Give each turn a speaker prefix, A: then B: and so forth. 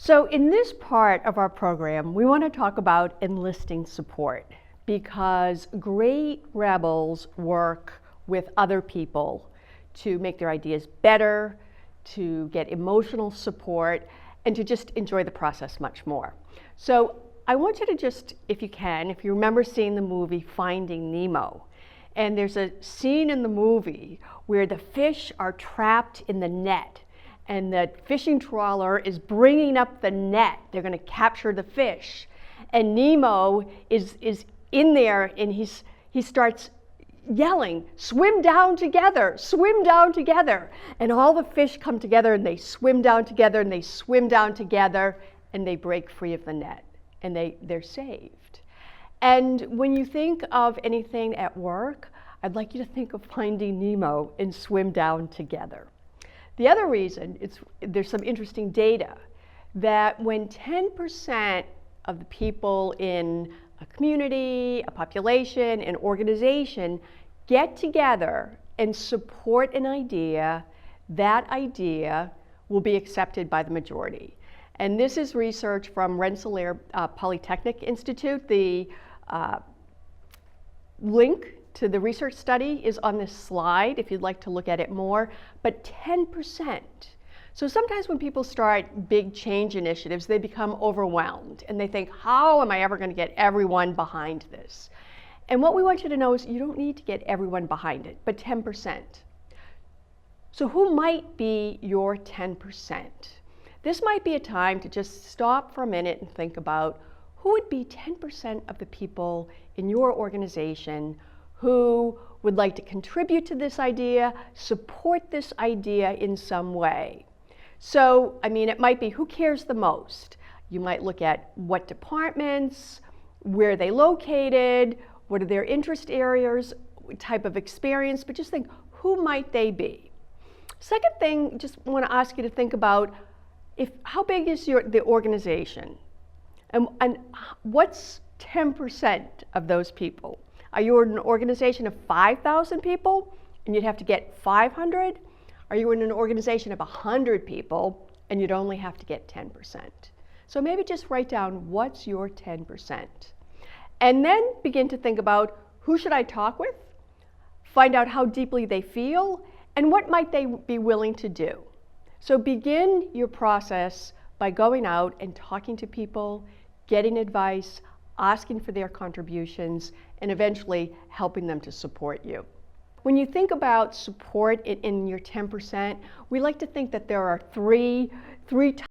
A: So in this part of our program, we want to talk about enlisting support because great rebels work with other people to make their ideas better, to get emotional support, and to just enjoy the process much more. So I want you to just, if you can, if you remember seeing the movie Finding Nemo, and there's a scene in the movie where the fish are trapped in the net and the fishing trawler is bringing up the net. They're going to capture the fish. And Nemo is in there and he starts yelling, swim down together, swim down together. And all the fish come together and they swim down together and they swim down together and they break free of the net and they're saved. And when you think of anything at work, I'd like you to think of Finding Nemo and swim down together. The other reason, there's some interesting data that when 10% of the people in a community, a population, an organization get together and support an idea, that idea will be accepted by the majority. And this is research from Rensselaer Polytechnic Institute. The link to the research study is on this slide if you'd like to look at it more, but 10%. So sometimes when people start big change initiatives, they become overwhelmed and they think, how am I ever going to get everyone behind this? And what we want you to know is you don't need to get everyone behind it, but 10%. So who might be your 10%? This might be a time to just stop for a minute and think about who would be 10% of the people in your organization who would like to contribute to this idea, support this idea in some way. So, I mean, it might be who cares the most. You might look at what departments, where are they located, what are their interest areas, what type of experience, but just think, who might they be? Second thing, just want to ask you to think about how big is the organization? And what's 10% of those people? Are you in an organization of 5,000 people and you'd have to get 500? Are you in an organization of 100 people and you'd only have to get 10%? So maybe just write down what's your 10%. And then begin to think about who should I talk with, find out how deeply they feel, and what might they be willing to do. So begin your process by going out and talking to people, getting advice, asking for their contributions, and eventually helping them to support you. When you think about support in your 10%, we like to think that there are three types.